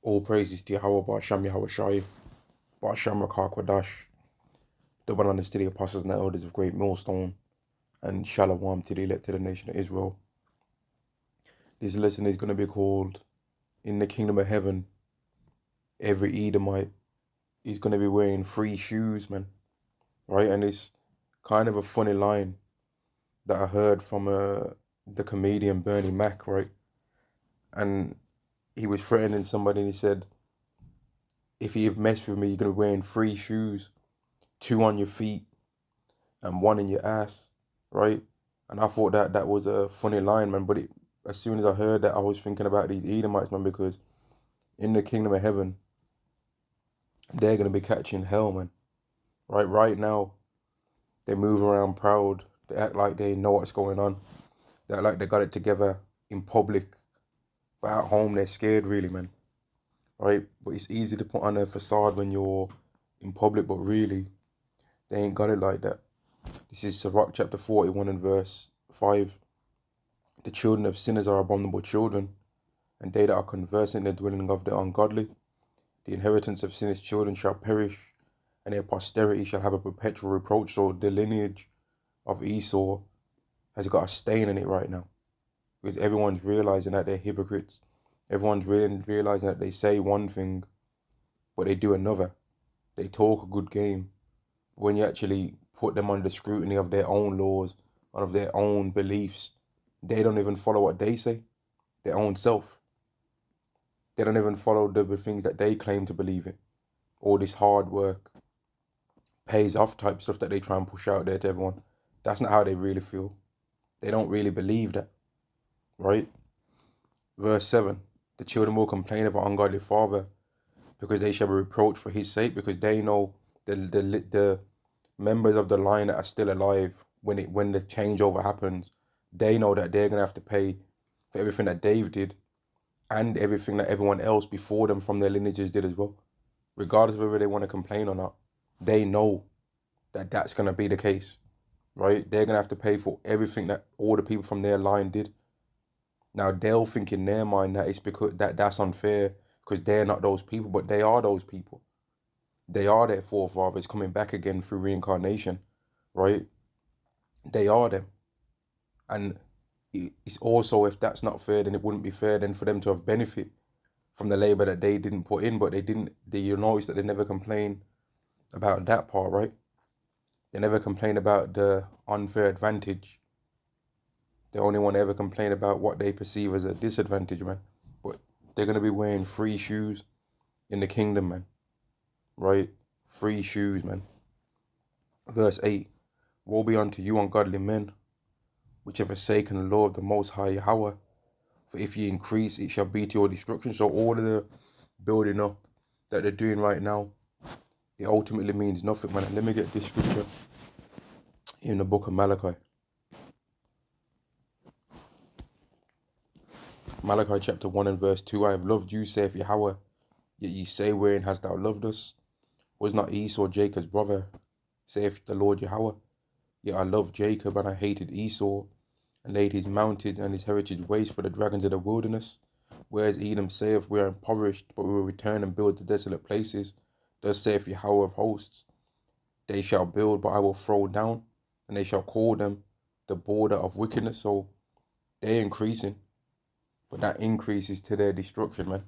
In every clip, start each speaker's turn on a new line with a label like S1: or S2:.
S1: All praises to Yahweh, Ba'asham Yahweh Shai, Ba'asham Rakah Kwadash, double honors to the apostles and the elders of Great Millstone, and Shalom to the elected nation of Israel. This lesson is going to be called, In the Kingdom of Heaven, every Edomite is going to be wearing free shoes, man. Right? And it's kind of a funny line that I heard from the comedian Bernie Mac, right? And he was threatening somebody and he said, if you mess with me, you're going to be wearing free shoes, 2 on your feet and 1 in your ass, right? And I thought that was a funny line, man. But as soon as I heard that, I was thinking about these Edomites, man, because in the kingdom of heaven, they're going to be catching hell, man. Right now, they move around proud. They act like they know what's going on. They act like they got it together in public. But at home, they're scared, really, man. Right? But it's easy to put on a facade when you're in public, but really, they ain't got it like that. This is Sirach chapter 41 and verse 5. The children of sinners are abominable children, and they that are conversant in the dwelling of the ungodly. The inheritance of sinners' children shall perish, and their posterity shall have a perpetual reproach. So the lineage of Esau has got a stain in it right now, because everyone's realizing that they're hypocrites. Everyone's realizing that they say one thing, but they do another. They talk a good game. When you actually put them under the scrutiny of their own laws, of their own beliefs, they don't even follow what they say, their own self. They don't even follow the things that they claim to believe in. All this hard work, pays off type stuff that they try and push out there to everyone. That's not how they really feel. They don't really believe that, right? Verse 7, the children will complain of an ungodly father, because they shall be reproached for his sake, because they know the members of the line that are still alive when the changeover happens, they know that they're gonna have to pay for everything that Dave did and everything that everyone else before them from their lineages did as well. Regardless of whether they want to complain or not, they know that that's gonna be the case, right? They're gonna have to pay for everything that all the people from their line did. Now they'll think in their mind that it's because that's unfair because they're not those people, but they are those people. They are their forefathers coming back again through reincarnation, right? They are them. And it's also, if that's not fair, then it wouldn't be fair then for them to have benefit from the labor that they didn't put in, but you notice that they never complain about that part, right? They never complain about the unfair advantage. They only want to ever complain about what they perceive as a disadvantage, man. But they're going to be wearing free shoes in the kingdom, man, right? Free shoes, man. Verse 8, woe be unto you, ungodly men, which have forsaken the law of the Most High Yahweh. For if ye increase, it shall be to your destruction. So all of the building up that they're doing right now, it ultimately means nothing, man. Let me get this scripture in the book of Malachi. Malachi chapter 1 and verse 2. I have loved you, saith Yahweh, yet ye say, wherein hast thou loved us? Was not Esau Jacob's brother, saith the Lord Yahweh? Yet I loved Jacob, and I hated Esau, and laid his mountains and his heritage waste for the dragons of the wilderness. Whereas Edom saith, we are impoverished, but we will return and build the desolate places. Thus saith Yahweh of hosts, they shall build, but I will throw down, and they shall call them the border of wickedness. So they're increasing, but that increase is to their destruction, man.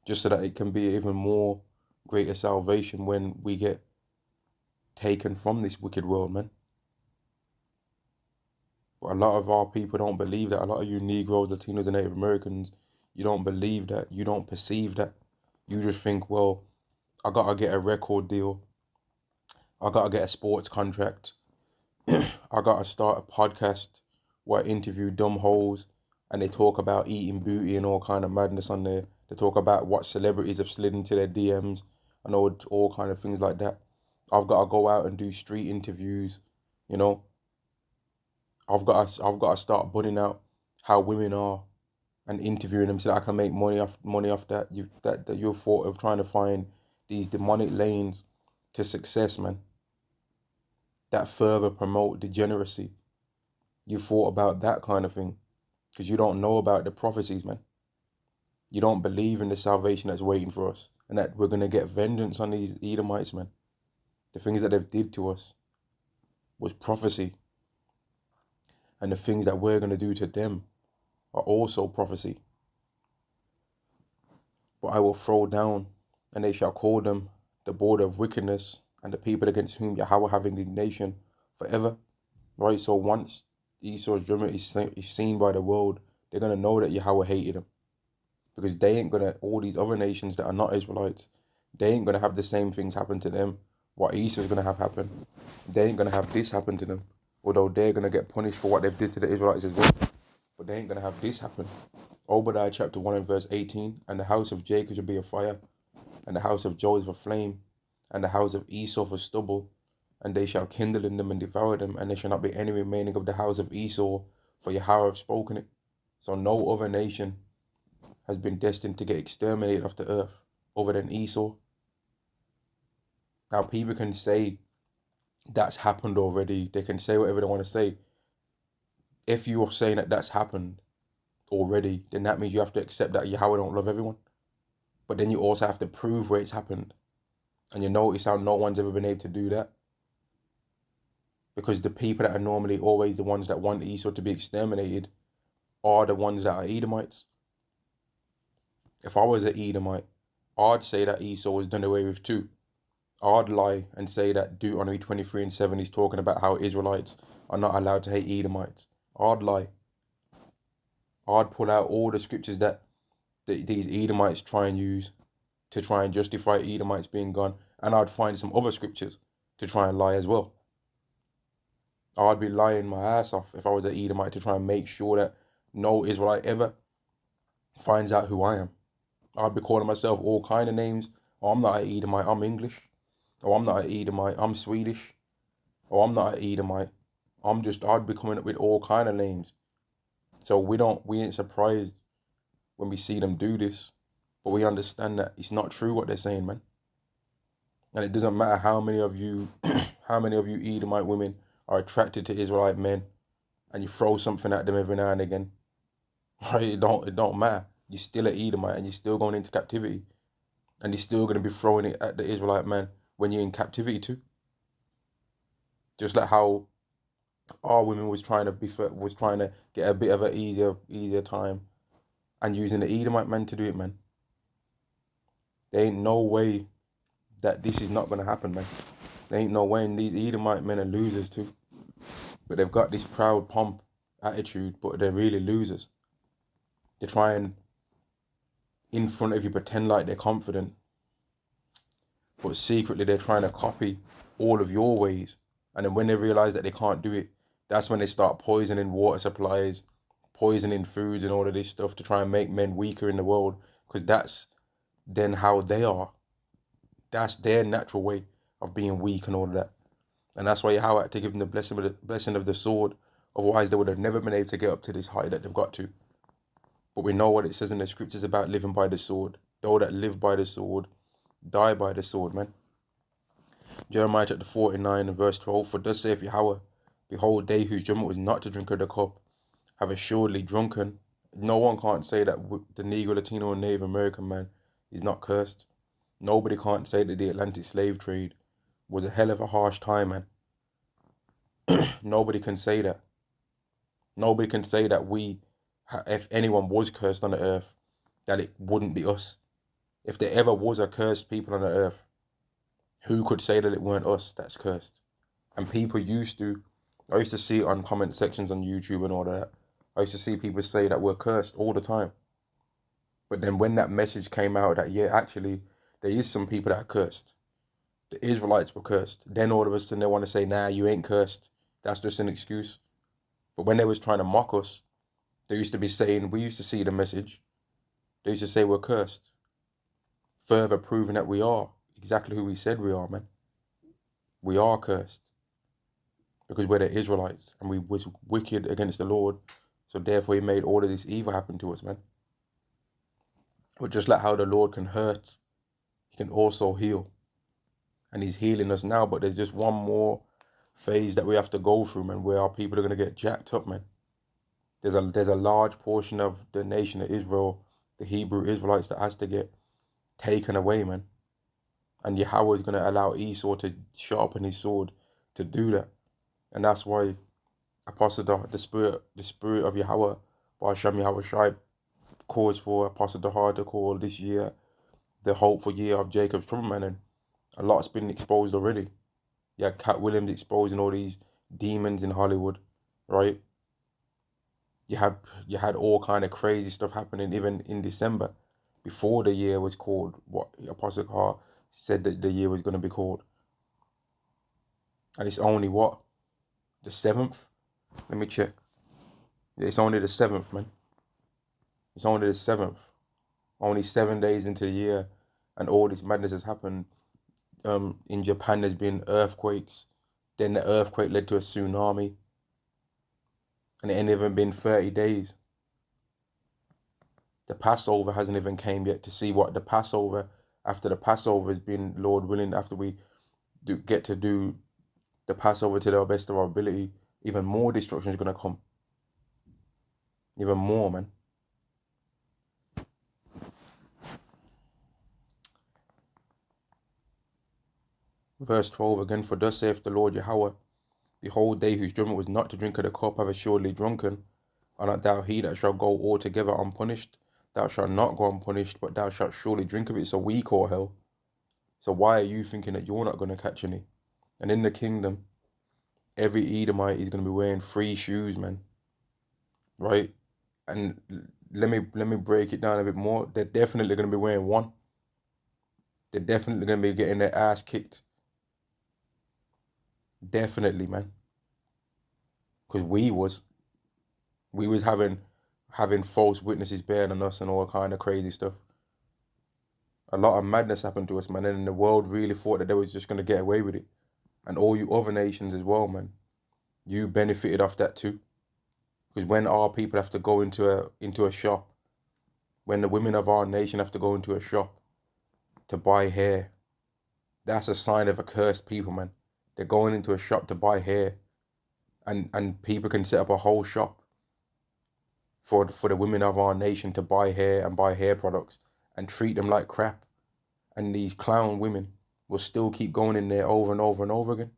S1: Just so that it can be even more greater salvation when we get taken from this wicked world, man. But a lot of our people don't believe that. A lot of you Negroes, Latinos, and Native Americans, you don't believe that. You don't perceive that. You just think, well, I gotta get a record deal. I gotta get a sports contract. I gotta start a podcast where I interview dumb hoes and they talk about eating booty and all kind of madness on there. They talk about what celebrities have slid into their DMs and all kind of things like that. I've got to go out and do street interviews, you know. I've got to start putting out how women are and interviewing them so that I can make money off that. That you're thought of trying to find these demonic lanes to success, man, that further promote degeneracy. You thought about that kind of thing because you don't know about the prophecies, man. You don't believe in the salvation that's waiting for us and that we're going to get vengeance on these Edomites, man. The things that they've did to us was prophecy. And the things that we're going to do to them are also prophecy. But I will throw down, and they shall call them the border of wickedness, and the people against whom Yahweh have indignation forever. Right? So once Esau's judgment is seen by the world, they're going to know that Yahweh hated them. Because they ain't going to, all these other nations that are not Israelites, they ain't going to have the same things happen to them, what Esau's going to have happen. They ain't going to have this happen to them. Although they're going to get punished for what they've did to the Israelites as well. But they ain't going to have this happen. Obadiah chapter 1 and verse 18, and the house of Jacob shall be a fire, and the house of Joseph a flame, and the house of Esau for stubble, and they shall kindle in them and devour them, and there shall not be any remaining of the house of Esau, for Yahweh have spoken it. So no other nation has been destined to get exterminated off the earth other than Esau. Now people can say that's happened already. They can say whatever they want to say. If you are saying that that's happened already, then that means you have to accept that Yahweh don't love everyone. But then you also have to prove where it's happened. And you notice how no one's ever been able to do that. Because the people that are normally always the ones that want Esau to be exterminated are the ones that are Edomites. If I was an Edomite, I'd say that Esau was done away with too. I'd lie and say that Deuteronomy 23 and 7 is talking about how Israelites are not allowed to hate Edomites. I'd lie. I'd pull out all the scriptures that these Edomites try and use to try and justify Edomites being gone. And I'd find some other scriptures to try and lie as well. I'd be lying my ass off if I was an Edomite to try and make sure that no Israelite ever finds out who I am. I'd be calling myself all kind of names. Oh, I'm not an Edomite, I'm English. Oh, I'm not an Edomite, I'm Swedish. Oh, I'm not an Edomite. I'd be coming up with all kind of names. So we ain't surprised when we see them do this. But we understand that it's not true what they're saying, man. And it doesn't matter how many of you Edomite women are attracted to Israelite men and you throw something at them every now and again. Right? It don't matter. You're still an Edomite and you're still going into captivity. And you're still going to be throwing it at the Israelite man when you're in captivity too. Just like how our women was trying to get a bit of an easier time and using the Edomite man to do it, man. There ain't no way that this is not going to happen, man. There ain't no way, and these Edomite men are losers too. But they've got this proud pomp attitude, but they're really losers. They try and, in front of you, pretend like they're confident, but secretly they're trying to copy all of your ways. And then when they realize that they can't do it, that's when they start poisoning water supplies, poisoning foods and all of this stuff to try and make men weaker in the world, because that's then how they are. That's their natural way of being weak and all of that. And that's why Yahweh had to give them the blessing of the sword. Otherwise, they would have never been able to get up to this height that they've got to. But we know what it says in the scriptures about living by the sword. Those that live by the sword, die by the sword, man. Jeremiah chapter 49 and verse 12, for thus saith Yahweh, behold, they whose judgment was not to drink of the cup have assuredly drunken. No one can't say that the Negro, Latino, and Native American man is not cursed. Nobody can't say that the Atlantic slave trade was a hell of a harsh time, man. Nobody can say that. Nobody can say that if anyone was cursed on the earth, that it wouldn't be us. If there ever was a cursed people on the earth, who could say that it weren't us that's cursed? And people I used to see it on comment sections on YouTube and all that. I used to see people say that we're cursed all the time. But then when that message came out that, yeah, actually, there is some people that are cursed. The Israelites were cursed. Then all of a sudden they want to say, nah, you ain't cursed. That's just an excuse. But when they was trying to mock us, they used to be saying, we used to see the message. They used to say we're cursed. Further proving that we are exactly who we said we are, man. We are cursed. Because we're the Israelites and we was wicked against the Lord. So therefore he made all of this evil happen to us, man. But just like how the Lord can hurt, he can also heal. And he's healing us now, but there's just one more phase that we have to go through, man, where our people are going to get jacked up, man. There's a large portion of the nation of Israel, the Hebrew Israelites that has to get taken away, man. And Yahweh is going to allow Esau to sharpen his sword to do that. And that's why Apostle the spirit of Yahweh, Ba'ashem Yahweh Shai, calls for Apostle Dahar to call this year the hopeful year of Jacob's trouble, man. And a lot's been exposed already. You had Cat Williams exposing all these demons in Hollywood, right? You had all kind of crazy stuff happening even in December, before the year was called what Apostle Dahar said that the year was going to be called. And it's only what? The 7th? Let me check. It's only the 7th, man. It's only the 7th. Only 7 days into the year, and all this madness has happened. In Japan, there's been earthquakes. Then the earthquake led to a tsunami. And it ain't even been 30 days. The Passover hasn't even came yet to see what the Passover, after the Passover has been, Lord willing, after we get to do the Passover to the best of our ability, even more destruction is going to come. Even more, man. Verse 12 again, for thus saith the Lord Yahweh, behold, they whose judgment was not to drink of the cup have assuredly drunken. Art not thou he that shall go altogether unpunished? Thou shalt not go unpunished, but thou shalt surely drink of it. So we call hell. So why are you thinking that you're not going to catch any? And in the kingdom, every Edomite is going to be wearing 3 shoes, man. Right? And let me break it down a bit more. They're definitely going to be wearing 1. They're definitely going to be getting their ass kicked. Definitely, man. Because we was having false witnesses bearing on us and all kind of crazy stuff. A lot of madness happened to us, man, and the world really thought that they was just going to get away with it. And all you other nations as well, man, you benefited off that too. Because when our people have to go into a shop, when the women of our nation have to go into a shop to buy hair, that's a sign of a cursed people, man. They're going into a shop to buy hair, and people can set up a whole shop for the women of our nation to buy hair and buy hair products and treat them like crap. And these clown women will still keep going in there over and over and over again.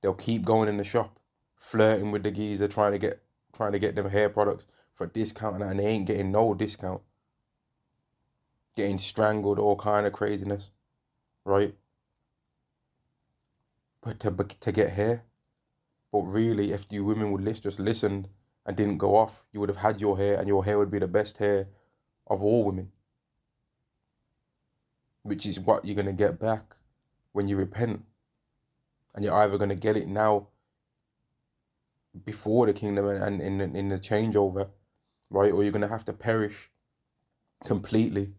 S1: They'll keep going in the shop, flirting with the geezer, trying to get them hair products for a discount, and they ain't getting no discount. Getting strangled, all kind of craziness, right? But to get hair. But really, if you women would just listen and didn't go off, you would have had your hair, and your hair would be the best hair of all women. Which is what you're going to get back when you repent. And you're either going to get it now before the kingdom and in the changeover, right? Or you're going to have to perish completely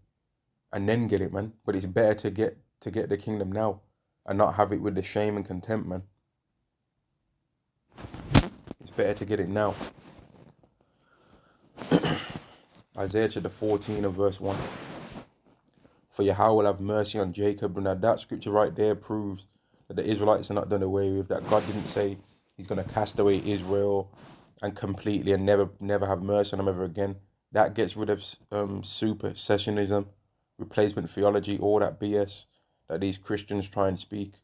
S1: and then get it, man. But it's better to get the kingdom now and not have it with the shame and contempt, man. It's better to get it now. Isaiah chapter 14 and verse 1. For Yahweh will have mercy on Jacob. Now that scripture right there proves that the Israelites are not done away with, that God didn't say he's going to cast away Israel and completely and never have mercy on them ever again. That gets rid of supersessionism, replacement theology, all that BS that these Christians try and speak,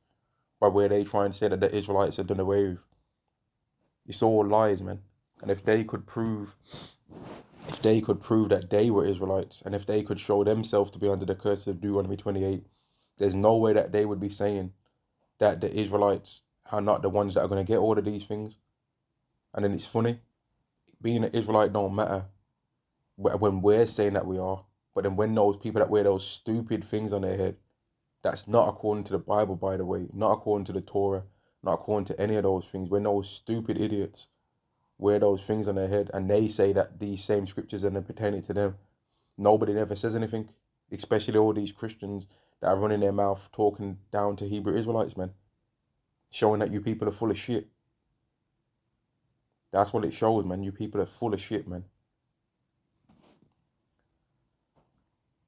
S1: by where they try and say that the Israelites are done away with. It's all lies, man. And if they could prove that they were Israelites, and if they could show themselves to be under the curse of Deuteronomy 28, there's no way that they would be saying that the Israelites are not the ones that are going to get all of these things. And then it's funny, being an Israelite don't matter when we're saying that we are, but then when those people that wear those stupid things on their head, that's not according to the Bible, by the way, not according to the Torah, not according to any of those things. When those stupid idiots wear those things on their head and they say that these same scriptures are pertaining to them, nobody ever says anything, especially all these Christians that are running their mouth talking down to Hebrew Israelites, man, showing that you people are full of shit. That's what it shows, man. You people are full of shit, man.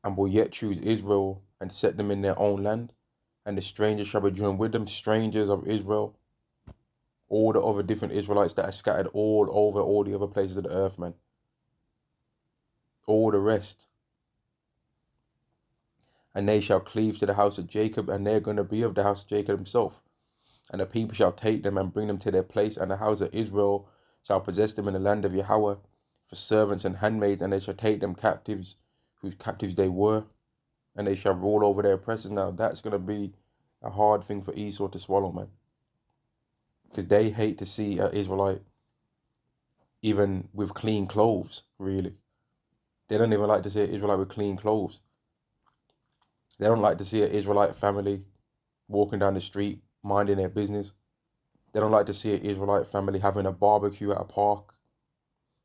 S1: And will yet choose Israel and set them in their own land, and the strangers shall be joined with them, strangers of Israel, all the other different Israelites that are scattered all over all the other places of the earth, man. All the rest And they shall cleave to the house of Jacob, and they're going to be of the house of Jacob himself. And the people shall take them and bring them to their place, and the house of Israel shall possess them in the land of Yahweh for servants and handmaids, and they shall take them captives, whose captives they were, and they shall rule over their oppressors. Now that's going to be a hard thing for Esau to swallow, man, because they hate to see an Israelite even with clean clothes, really. They don't even like to see an Israelite with clean clothes. They don't like to see an Israelite family walking down the street, minding their business. They don't like to see an Israelite family having a barbecue at a park.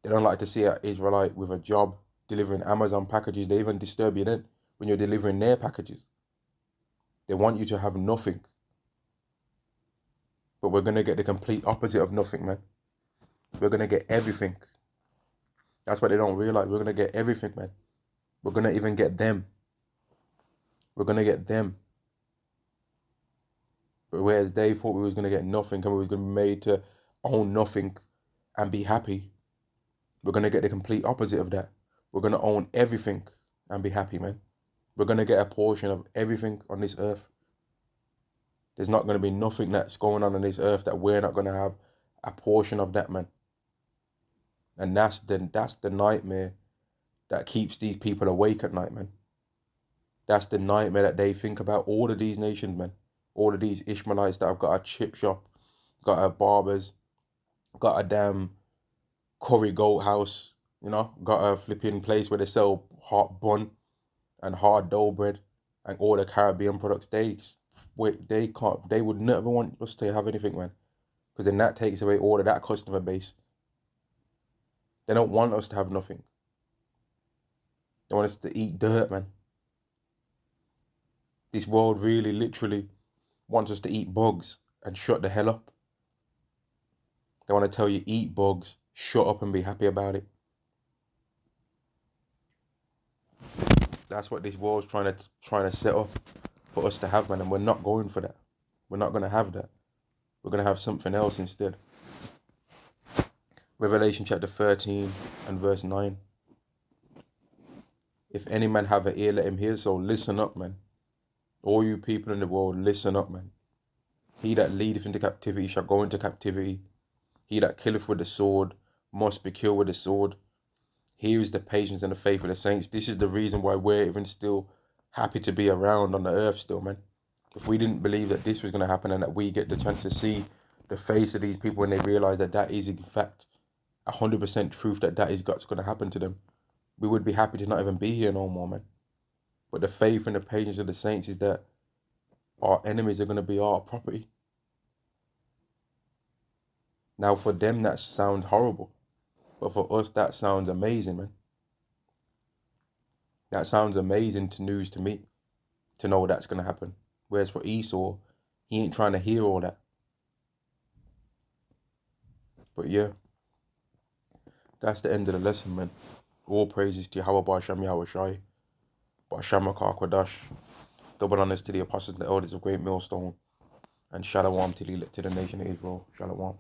S1: They don't like to see an Israelite with a job delivering Amazon packages. They even disturb you then when you're delivering their packages. They want you to have nothing. But we're going to get the complete opposite of nothing, man. We're going to get everything. That's what they don't realize. We're going to get everything, man. We're going to even get them. We're going to get them. But whereas they thought we was going to get nothing and we was going to be made to own nothing and be happy, we're going to get the complete opposite of that. We're going to own everything and be happy, man. We're going to get a portion of everything on this earth. There's not going to be nothing that's going on this earth that we're not going to have a portion of that, man. And that's the nightmare that keeps these people awake at night, man. That's the nightmare that they think about. All of these nations, man. All of these Ishmaelites that have got a chip shop, got a barber's, got a damn curry goat house, got a flipping place where they sell hot bun and hard dough bread and all the Caribbean products. They would never want us to have anything, man. Because then that takes away all of that customer base. They don't want us to have nothing. They want us to eat dirt, man. This world really, literally wants us to eat bugs and shut the hell up. They want to tell you, eat bugs, shut up and be happy about it. That's what this world's trying to set up for us to have, man, and we're not going for that. We're not going to have that. We're going to have something else instead. Revelation chapter 13 and verse 9. If any man have an ear, let him hear. So listen up, man. All you people in the world, listen up, man. He that leadeth into captivity shall go into captivity. He that killeth with the sword must be killed with the sword. Here is the patience and the faith of the saints. This is the reason why we're even still happy to be around on the earth still, man. If we didn't believe that this was going to happen and that we get the chance to see the face of these people when they realize that that is in fact 100% truth, that is what's going to happen to them, we would be happy to not even be here no more, man. But the faith and the patience of the saints is that our enemies are going to be our property. Now, for them, that sounds horrible. But for us, that sounds amazing, man. That sounds amazing news to me, to know that's going to happen. Whereas for Esau, he ain't trying to hear all that. But yeah, that's the end of the lesson, man. All praises to Yahweh Ba'Shem Yahweh Shai, Ba'Shem HaKadosh. Double honors to the apostles and the elders of Great Millstone. And Shalom to the nation of Israel. Shalom.